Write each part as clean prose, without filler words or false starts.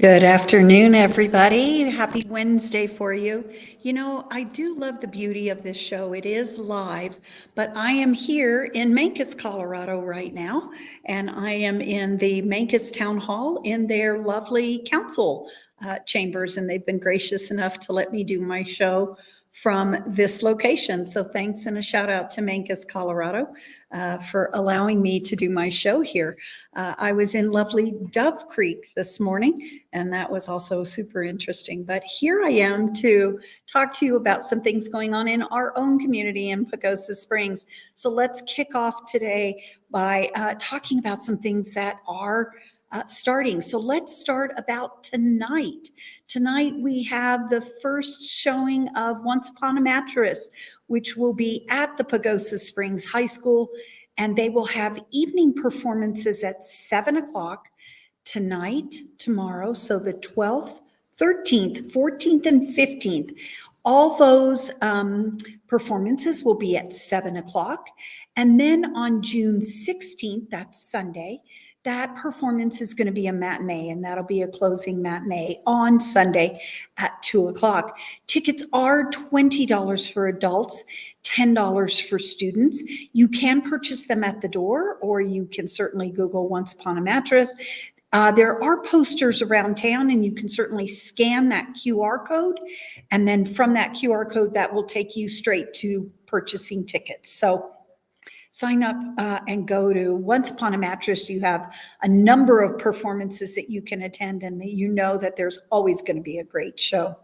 Good afternoon, everybody. Happy Wednesday for you. You know, I do love the beauty of this show. It is live, but I am here in Mancos, Colorado right now, and I am in the Mancos Town Hall in their lovely council chambers, and they've been gracious enough to let me do my show from this location. So thanks and a shout out to Mancos, Colorado, for allowing me to do my show here. I was in lovely Dove Creek this morning, and that was also super interesting. But here I am to talk to you about some things going on in our own community in Pagosa Springs. So let's kick off today by talking about some things that are starting. So let's start about tonight. Tonight we have the first showing of Once Upon a Mattress, which will be at the Pagosa Springs High School, and they will have evening performances at 7 o'clock tonight, tomorrow, so the 12th, 13th, 14th, and 15th. All those performances will be at 7 o'clock. And then on June 16th, that's Sunday, that performance is going to be a matinee, and that'll be a closing matinee on Sunday at 2 o'clock. Tickets are $20 for adults, $10 for students. You can purchase them at the door, or you can certainly Google Once Upon a Mattress. There are posters around town, and you can certainly scan that QR code. And then from that QR code, that will take you straight to purchasing tickets. So sign up and go to Once Upon a Mattress. You have a number of performances that you can attend, and you know that there's always going to be a great show.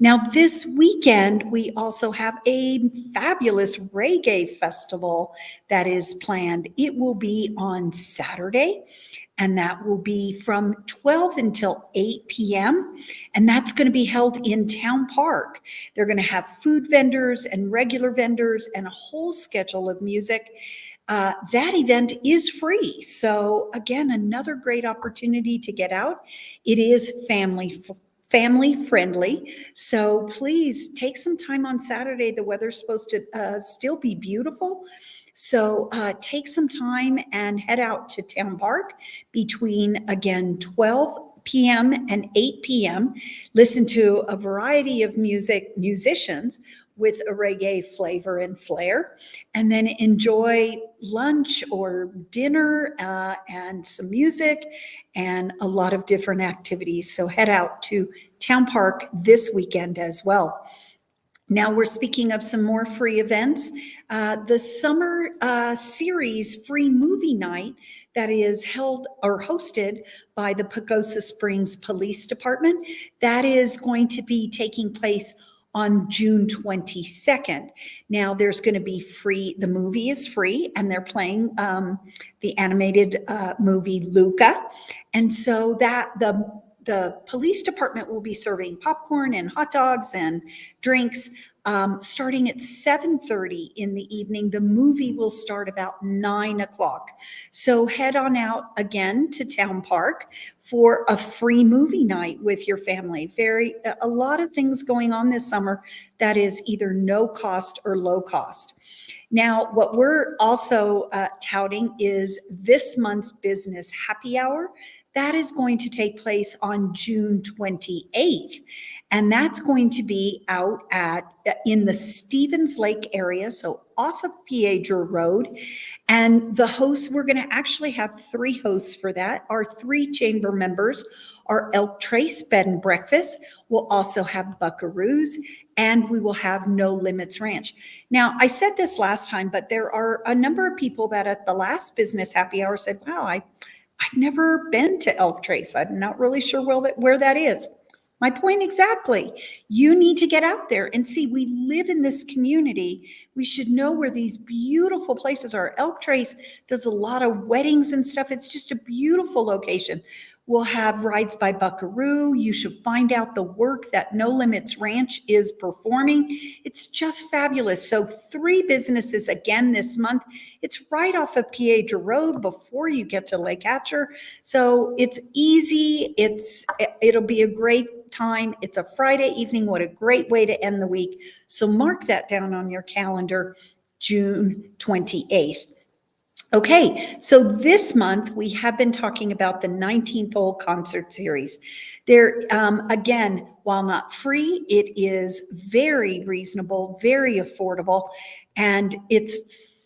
Now, this weekend, we also have a fabulous reggae festival that is planned. It will be on Saturday, and that will be from 12 until 8 p.m. And that's going to be held in Town Park. They're going to have food vendors and regular vendors and a whole schedule of music. That event is free. So again, another great opportunity to get out. It is family friendly. So please take some time on Saturday. The weather's supposed to still be beautiful. So take some time and head out to Town Park between, again, 12 p.m. and 8 p.m. Listen to a variety of musicians with a reggae flavor and flair, and then enjoy lunch or dinner and some music and a lot of different activities. So head out to Town Park this weekend as well. Now we're speaking of some more free events. The summer series free movie night that is held or hosted by the Pagosa Springs Police Department, that is going to be taking place on June 22nd. Now there's going to be free, the movie is free, and they're playing the animated movie Luca. And so that the police department will be serving popcorn and hot dogs and drinks starting at 7:30 in the evening. The movie will start about 9 o'clock. So head on out again to Town Park for a free movie night with your family. A lot of things going on this summer that is either no cost or low cost. Now, what we're also touting is this month's business happy hour. That is going to take place on June 28th. And that's going to be out in the Stevens Lake area, so off of Piedra Road. And the hosts, we're going to actually have 3 hosts for that. Our 3 chamber members are Elk Trace Bed and Breakfast. We'll also have Buckaroos, and we will have No Limits Ranch. Now, I said this last time, but there are a number of people that at the last business happy hour said, wow, I've never been to Elk Trace. I'm not really sure where that is. My point exactly. You need to get out there and see. We live in this community. We should know where these beautiful places are. Elk Trace does a lot of weddings and stuff. It's just a beautiful location. We'll have rides by Buckaroo. You should find out the work that No Limits Ranch is performing. It's just fabulous. So 3 businesses again this month. It's right off of Piedra Road before you get to Lake Hatcher. So it's easy. It'll be a great time. It's a Friday evening. What a great way to end the week. So mark that down on your calendar, June 28th. Okay, so this month we have been talking about the 19th hole concert series. There, again, while not free, it is very reasonable, very affordable, and it's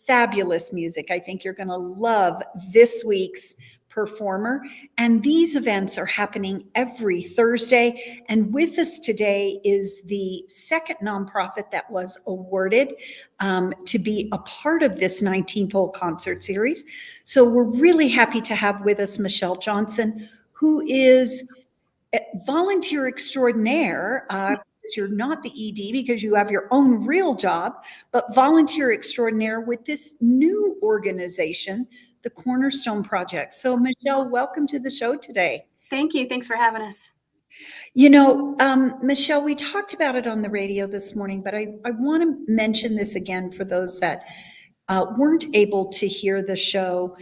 fabulous music. I think you're going to love this week's performer. And these events are happening every Thursday. And with us today is the second nonprofit that was awarded to be a part of this 19th hole concert series. So we're really happy to have with us Michelle Johnson, who is a volunteer extraordinaire. You're not the ED because you have your own real job, but volunteer extraordinaire with this new organization, the Cornerstone Project. So Michelle, welcome to the show today. Thank you. Thanks for having us. You know, Michelle, we talked about it on the radio this morning, but I want to mention this again for those that weren't able to hear the show.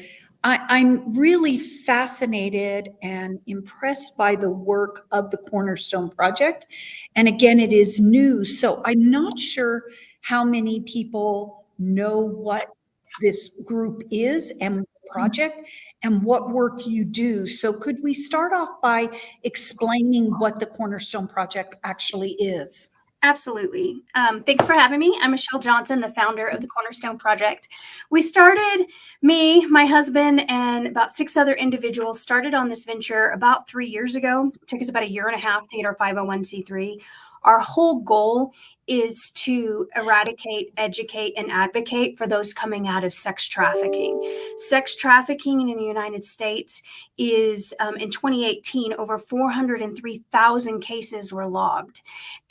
I'm really fascinated and impressed by the work of the Cornerstone Project. And again, it is new. So I'm not sure how many people know what this group is and project and what work you do. So could we start off by explaining what the Cornerstone Project actually is? Absolutely. Thanks for having me. I'm Michelle Johnson, the founder of the Cornerstone Project. We started, me, my husband, and about 6 other individuals started on this venture about 3 years ago. It took us about 1.5 years to get our 501c3. Our whole goal is to eradicate, educate, and advocate for those coming out of sex trafficking. Sex trafficking in the United States is, in 2018, over 403,000 cases were logged.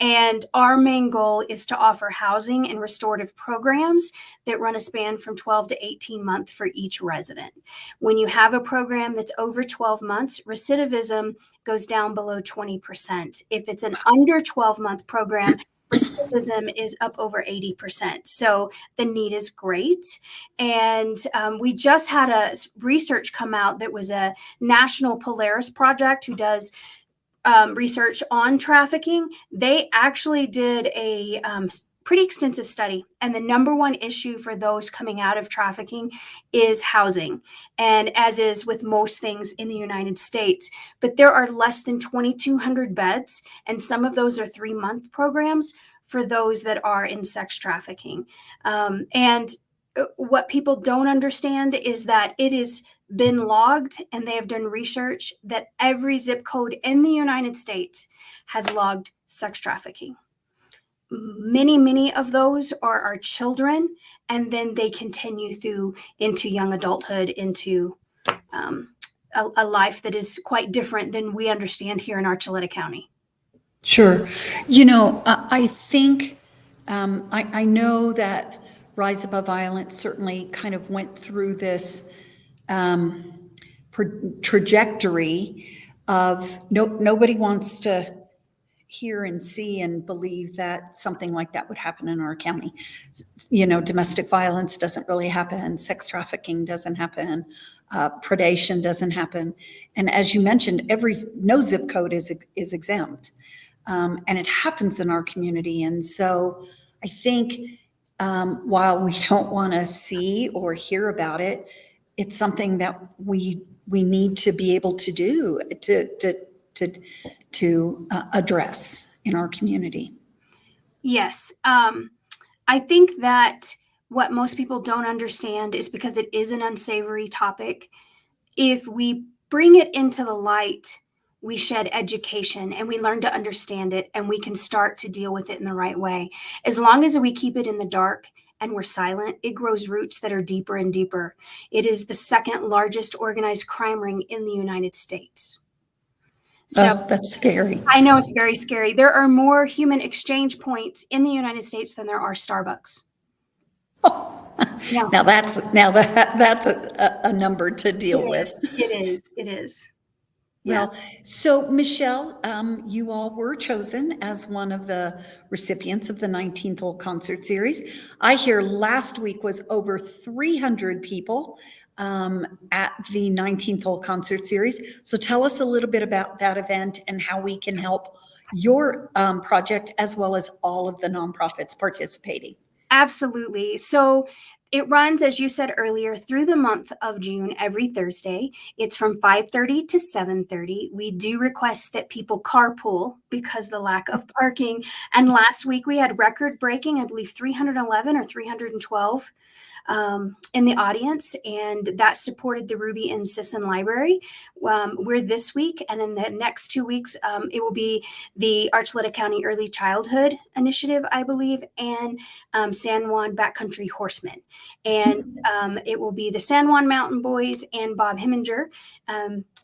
And our main goal is to offer housing and restorative programs that run a span from 12 to 18 months for each resident. When you have a program that's over 12 months, recidivism goes down below 20%. If it's an under 12-month program, recidivism is up over 80%. So the need is great. And we just had a research come out that was a national Polaris project who does research on trafficking. They actually did a pretty extensive study. And the number one issue for those coming out of trafficking is housing. And as is with most things in the United States, but there are less than 2,200 beds. And some of those are 3-month programs for those that are in sex trafficking. And what people don't understand is that it is been logged, and they have done research that every zip code in the United States has logged sex trafficking. Many of those are our children, and then they continue through into young adulthood, into a life that is quite different than we understand here in Archuleta County. Sure. You know, I think, I know that Rise Above Violence certainly kind of went through this trajectory of nobody wants to hear and see and believe that something like that would happen in our county. You know, domestic violence doesn't really happen, sex trafficking doesn't happen, predation doesn't happen. And as you mentioned, no zip code is exempt. And it happens in our community. And so I think while we don't want to see or hear about it, it's something that we need to be able to do to address in our community. Yes. I think that what most people don't understand is because it is an unsavory topic. If we bring it into the light, we shed education and we learn to understand it, and we can start to deal with it in the right way. As long as we keep it in the dark and we're silent, it grows roots that are deeper and deeper. It is the second largest organized crime ring in the United States. So that's scary. I know it's very scary. There are more human exchange points in the United States than there are Starbucks. Oh. Yeah. Now that's a number to deal with. It is. Yeah. Well, so Michelle, you all were chosen as one of the recipients of the 19th Hole Concert Series. I hear last week was over 300 people at the 19th Hole Concert Series. So tell us a little bit about that event and how we can help your project as well as all of the nonprofits participating. Absolutely. So it runs, as you said earlier, through the month of June every Thursday. It's from 5:30 to 7:30. We do request that people carpool because the lack of parking. And last week we had record breaking, I believe 311 or 312 in the audience, and that supported the Ruby and Sisson Library. We're this week, and in the next 2 weeks, it will be the Archuleta County Early Childhood Initiative, I believe, and San Juan Backcountry Horsemen. And it will be the San Juan Mountain Boys and Bob Heminger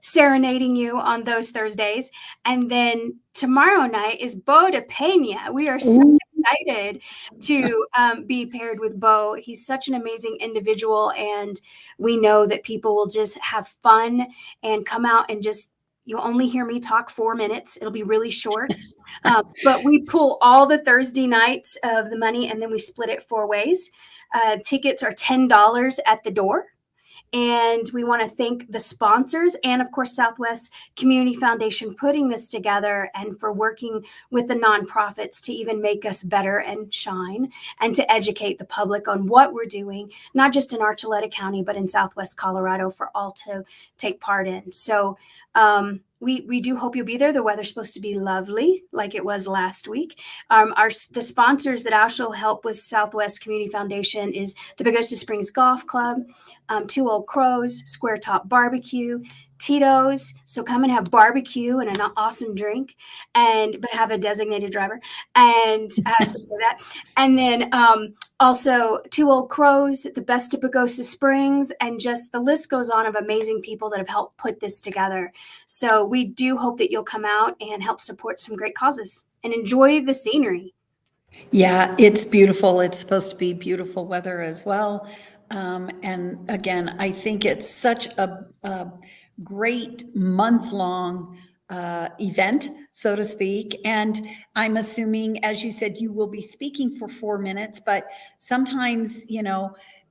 serenading you on those Thursdays. And then tomorrow night is Bo de Pena. We are so excited to be paired with Bo. He's such an amazing individual, and we know that people will just have fun and come out and just, you'll only hear me talk 4 minutes. It'll be really short. But we pull all the Thursday nights of the money, and then we split it 4 ways. Tickets are $10 at the door. And we want to thank the sponsors and, of course, Southwest Community Foundation putting this together and for working with the nonprofits to even make us better and shine and to educate the public on what we're doing, not just in Archuleta County, but in Southwest Colorado for all to take part in. So we do hope you'll be there. The weather's supposed to be lovely, like it was last week. The sponsors that also help with Southwest Community Foundation is the Pagosa Springs Golf Club, Two Old Crows, Square Top Barbecue, Tito's. So come and have barbecue and an awesome drink, but have a designated driver. And I have to say that. And then also Two Old Crows, the Best of Pagosa Springs, and just the list goes on of amazing people that have helped put this together. So we do hope that you'll come out and help support some great causes and enjoy the scenery. Yeah, it's beautiful. It's supposed to be beautiful weather as well. And again, I think it's such a great month-long event, so to speak. And I'm assuming, as you said, you will be speaking for 4 minutes, but sometimes,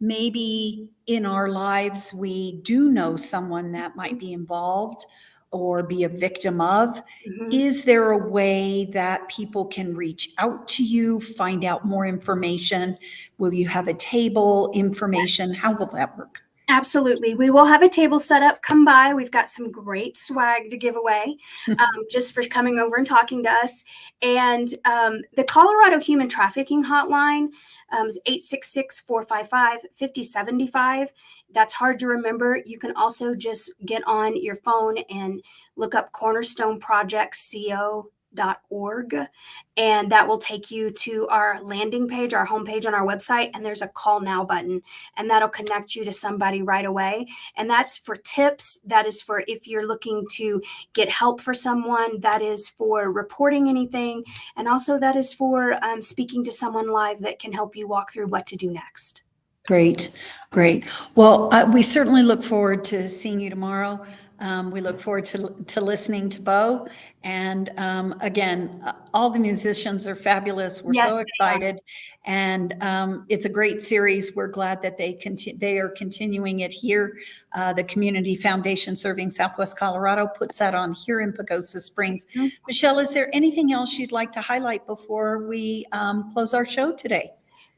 maybe in our lives, we do know someone that might be involved or be a victim of. Is there a way that people can reach out to you, find out more information? Will you have a table information? How will that work? Absolutely. We will have a table set up. Come by. We've got some great swag to give away just for coming over and talking to us. And the Colorado Human Trafficking Hotline is 866-455-5075. That's hard to remember. You can also just get on your phone and look up Cornerstone Project .org, and that will take you to our landing page, our homepage on our website, and there's a call now button, and that'll connect you to somebody right away. And that's for tips. That is for if you're looking to get help for someone. That is for reporting anything, and also that is for speaking to someone live that can help you walk through what to do next. Great, great. Well, we certainly look forward to seeing you tomorrow. We look forward to listening to Bo. And again, all the musicians are fabulous. We're Yes, so excited. And it's a great series. We're glad that they are continuing it here. The Community Foundation Serving Southwest Colorado puts that on here in Pagosa Springs. Michelle, is there anything else you'd like to highlight before we close our show today?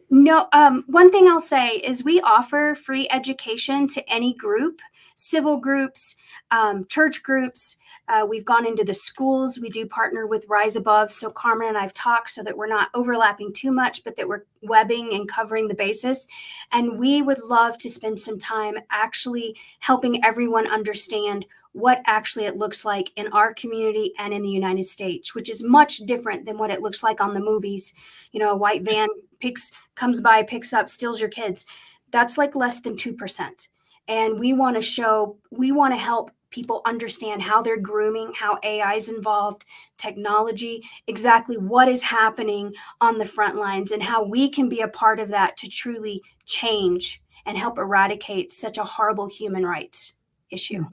No, one thing I'll say is we offer free education to any group, civil groups, church groups. We've gone into the schools. We do partner with Rise Above. So Carmen and I've talked so that we're not overlapping too much, but that we're webbing and covering the basis. And we would love to spend some time actually helping everyone understand what actually it looks like in our community and in the United States, which is much different than what it looks like on the movies. A white van comes by, picks up, steals your kids. That's like less than 2%. And we want to help people understand how they're grooming, how AI is involved, technology, exactly what is happening on the front lines, and how we can be a part of that to truly change and help eradicate such a horrible human rights issue.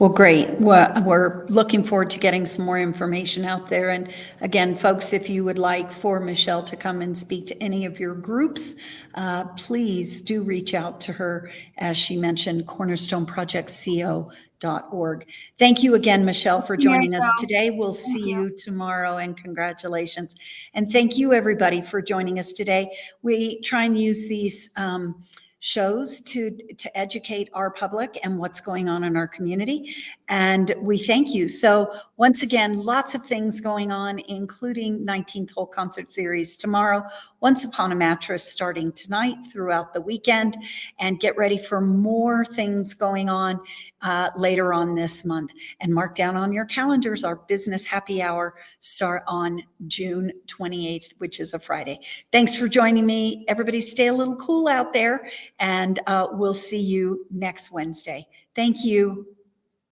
Well, great. We're looking forward to getting some more information out there. And again, folks, if you would like for Michelle to come and speak to any of your groups, please do reach out to her, as she mentioned, cornerstoneprojectco.org. Thank you again, Michelle, for joining us today. We'll see you tomorrow, and congratulations. And thank you, everybody, for joining us today. We try and use these shows to educate our public and what's going on in our community. And we thank you. So once again, lots of things going on, including 19th Hole Concert Series tomorrow, Once Upon a Mattress starting tonight throughout the weekend, and get ready for more things going on later on this month. And mark down on your calendars, our business happy hour start on June 28th, which is a Friday. Thanks for joining me. Everybody stay a little cool out there, and we'll see you next Wednesday. Thank you.